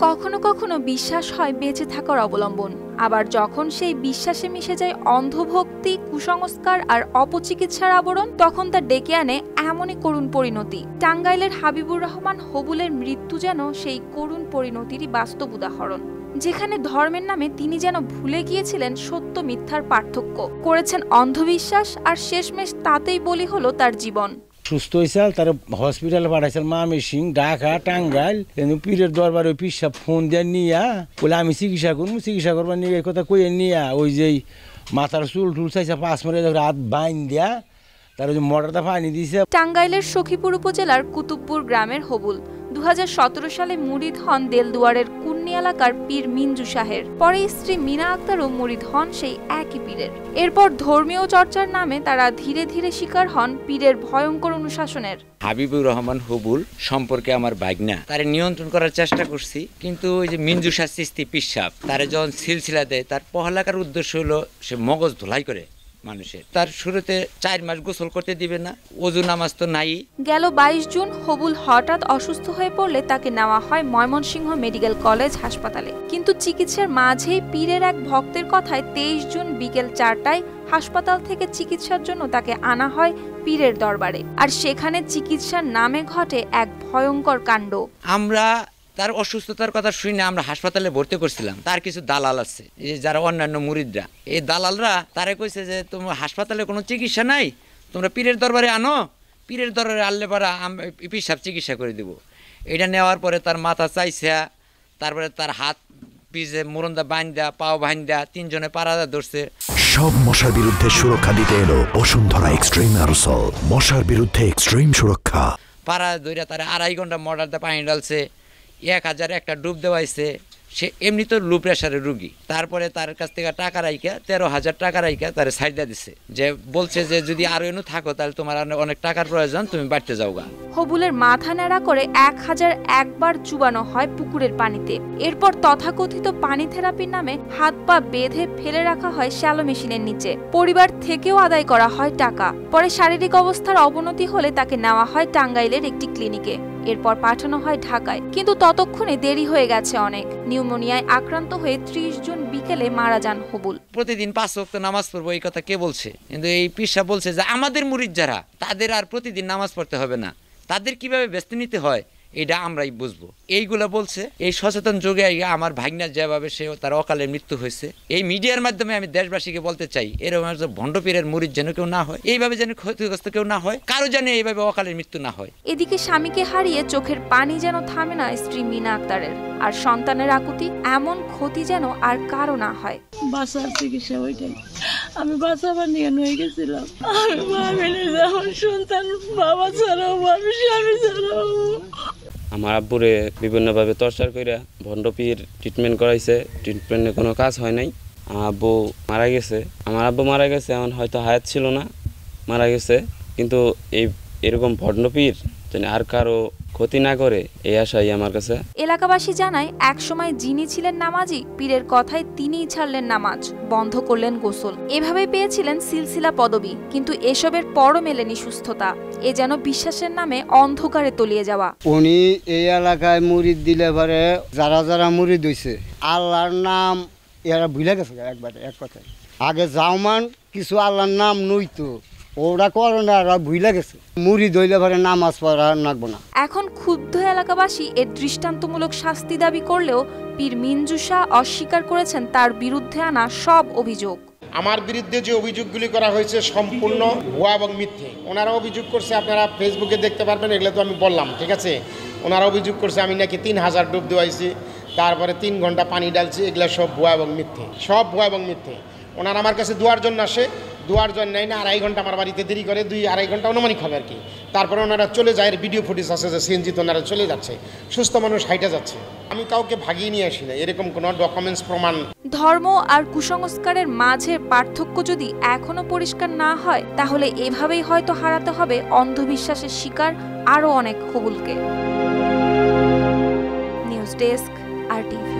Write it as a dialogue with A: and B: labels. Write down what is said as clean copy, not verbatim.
A: কখনো কখনো বিশ্বাস হয় বেঁচে থাকার অবলম্বন, আবার যখন সেই বিশ্বাসে মিশে যায় অন্ধভক্তি, কুসংস্কার আর অপচিকিৎসার আবরণ, তখন তা ডেকে আনে এমনই করুণ পরিণতি। টাঙ্গাইলের হাবিবুর রহমান হবুলের মৃত্যু যেন সেই করুণ পরিণতিরই বাস্তব উদাহরণ, যেখানে ধর্মের নামে তিনি যেন ভুলে গিয়েছিলেন সত্য মিথ্যার পার্থক্য, করেছেন অন্ধবিশ্বাস, আর শেষমেশ তাতেই বলি হলো তার জীবন।
B: সুস্থ হয়েছিল, তার হসপিটালে পাঠাইছিল ময়মনসিংহ, ঢাকা, টাঙ্গাইল। পীরের দরবারে ওই পিসাব ফোন দিয়ে নিয়া বলে আমি চিকিৎসা করবো, চিকিৎসা করবার নিয়ে এই কথা কইয়ে নিয়া ওই যে মাথার চুল টুল চাইছে 5 মিনিট রাত বাইন দিয়া তার ওই মোটরটা পানি দিয়েছে।
A: টাঙ্গাইলের সখীপুর উপজেলার কুতুবপুর গ্রামের হবুল 2017 সালে মুরিদ হন দেলদুয়ারের কুন্নি এলাকার পীর মিঞ্জু শাহের। পরে স্ত্রী মিনা আক্তারও মুরিদ হন সেই একই পীরের। এরপর ধর্মীয় চর্চার নামে তারা ধীরে ধীরে শিকার হন পীরের ভয়ঙ্কর অনুশাসনের।
C: হাবিবুর রহমান হবুল সম্পর্কে আমার ভাগনা, তারে নিয়ন্ত্রণ করার চেষ্টা করছি, কিন্তু ওই যে মিঞ্জু শাহ চিস্তি পিসাব তারে যখন সিলসিলা দেয়, তার পড়ালেখার উদ্দেশ্য হলো সে মগজ ধোলাই করে মানুষের। তার শুরুতে 4 মাস গোসল করতে দিবে না, ওযু নামাজ তো নাই।
A: গেল 22 জুন হবুল হঠাৎ অসুস্থ হয়ে পড়লে তাকে নেওয়া হয় ময়মনসিংহ মেডিকেল কলেজ হাসপাতালে, কিন্তু চিকিৎসার মাঝেই পীরের এক ভক্তের কথায় 23 জুন বিকেল 4টায় হাসপাতাল থেকে চিকিৎসার জন্য তাকে আনা হয় পীরের দরবারে। আর সেখানে চিকিৎসার নামে ঘটে এক ভয়ঙ্কর কাণ্ড।
C: আমরা তার অসুস্থতার কথা শুনে আমরা হাসপাতালে ভর্তি করছিলাম। তার কিছু দালাল আছে, এই যারা অন্যান্য মুরিদরা, এই দালালরা তারা কইছে যে তোমার হাসপাতালে কোনো চিকিৎসা নাই, তোমরা পীরের দরবারে আনো, পীরের দরবারে আনলে পারা পিসাব চিকিৎসা করে দিব। এটা নেওয়ার পরে তার মাথা চাইছে, তারপরে তার হাত পিছে মুরন্দা বাইন্দা, পাও বাইন্দা, 3 জনে পাড়াদা ধরছে।
D: সব মশার বিরুদ্ধে সুরক্ষা দিতে এলো বসুন্ধরা এক্সট্রিম অ্যারোসল, মশার বিরুদ্ধে এক্সট্রিম সুরক্ষা।
C: পাড়া ধরে তারা 2.5 ঘন্টা মোটরতে পানি ডালছে, 1000 একটা ডুব দেওয়াইছে। সে এমনি তো লো প্রেশারের রুগী। তারপরে তার কাছ থেকে টাকা রাইকা 13,000 টাকা রাইকা তার সাইডা দিছে, যে বলছে যে যদি আরো এনে থাকো তাহলে তোমার অনেক টাকার প্রয়োজন, তুমি বাড়তে যাওগা।
A: হবুলের মাথা ন্যাড়া করে 1001 বার চুবানো হয় পুকুরের পানিতে। এরপর তথাকথিত পানি থেরাপির নামে হাত পা বেঁধে ফেলে রাখা হয় শ্যালো মেশিনের নিচে। পরিবার থেকেও আদায় করা হয় টাকা। পরে শারীরিক অবস্থার অবনতি হলে তাকে নেওয়া হয় টাঙ্গাইলের একটি ক্লিনিকে, এরপর পাঠানো হয় ঢাকায়। কিন্তু ততক্ষণে দেরি হয়ে গেছে অনেক। নিউমোনিয়ায় আক্রান্ত হয়ে 30 জুন বিকেলে মারা যান হবুল।
C: প্রতিদিন 5 ওয়াক্ত নামাজ পড়বো এই কথা কে বলছে? কিন্তু এই পিসা বলছে যে আমাদের মুরিদ যারা, তাদের আর প্রতিদিন নামাজ পড়তে হবে না, তাদের কিভাবে ব্যস্ত নিতে হয় এটা আমরাই বুঝবো, এইগুলা বলছে। এই সচেতন যুগে আমার ভাগনা যেভাবে সে তার অকালে মৃত্যু হয়েছে, এই মিডিয়ার মাধ্যমে আমি দেশবাসীকে বলতে চাই, এরকম ভণ্ড পীরের মুরিদ যেন কেউ না হয়, এইভাবে যেন ক্ষতিগ্রস্ত কেউ না হয়, কারো যেন এইভাবে অকালের মৃত্যু না হয়।
A: এদিকে স্বামীকে হারিয়ে চোখের পানি যেন থামে না স্ত্রী মিনা আক্তারের, আর সন্তানের আকুতি, এমন ক্ষতি যেন আর কারো না হয়।
E: বাসার চিকিৎসা ওইটাই, আমি বাঁচাবার নিয়ে হয়ে গেছিলাম। আমি ভাবিনি যে আমার সন্তান বাবা ছাড়াও, আমি স্বামী ছাড়াও।
F: আমার আব্বুরে বিভিন্নভাবে টর্চার করে ভণ্ডপীর ট্রিটমেন্ট করাইছে, ট্রিটমেন্টে কোনো কাজ হয় নাই। আমার আব্বু মারা গেছে, এখন হয়তো হায়াত ছিল না, মারা গেছে। কিন্তু এরকম ভণ্ডপীর যেন আর কারো ক্ষতি না করে এই আশাই আমার কাছে।
A: এলাকাবাসী জানায় একসময় যিনি ছিলেন নামাজি, পীরের কথায় তিনিই ছাড়লেন নামাজ, বন্ধ করলেন গোসল, এভাবে পেয়েছিলেন সিলসিলা পদবী। কিন্তু এসবের পরও মেলেনি সুস্থতা, এ যেন বিশ্বাসের নামে অন্ধকারে তলিয়ে যাওয়া।
G: উনি এই এলাকায় মুরিদ দিলে পরে যারা যারা মুরিদ হইছে আল্লাহর নাম এরা ভুলে গেছে একবারে, এক কথায়। আগে জাওমান কিছু আল্লাহর নাম নইতো, ওরা করোনা আর ভুলে গেছে, মুরিদ হইলে পরে নামাজ পড়া লাগবো না।
A: এখন ক্ষুব্ধ এলাকাবাসী এর দৃষ্টান্তমূলক শাস্তি দাবি করলেও পীর মিঞ্জু শাহ অস্বীকার করেছেন তার বিরুদ্ধে আনা সব অভিযোগ।
H: আমার বিরুদ্ধে যে অভিযোগগুলি করা হয়েছে সম্পূর্ণ ভুয়া এবং মিথ্যে। ওনারা অভিযোগ করছে, আপনারা ফেসবুকে দেখতে পারবেন, এগুলো তো আমি বললাম, ঠিক আছে। ওনারা অভিযোগ করছে আমি নাকি 3000 ডুব দেওয়াইছি, তারপরে 3 ঘন্টা পানি ডালছি, এগুলো সব ভুয়া এবং মিথ্যে, সব ভুয়া এবং মিথ্যে। ওনারা আমার কাছে দুয়ার জন্য আসে, দুয়ার জন্য নেয় না, 2.5 ঘন্টা আমার বাড়িতে দেরি করে, 2-2.5 ঘন্টা অনুমানিক হবে আর কি। তারপরে ওনারা চলে যায়, ভিডিও ফুটেজ আছে যে সিএনজিতে ওনারা চলে যাচ্ছে, সুস্থ মানুষ হাইটে যাচ্ছে। আমি কাউকে ভাগিয়ে নিয়ে আসি না, এরকম কোনো ডকুমেন্টস প্রমাণ।
A: ধর্ম আর কুসংস্কারের মাঝের পার্থক্য যদি এখনো পরিষ্কার না হয়, তাহলে এভাবেই হয়তো হারাতে হবে অন্ধবিশ্বাসের শিকার আরও অনেক হবুলকে। News desk, RTV।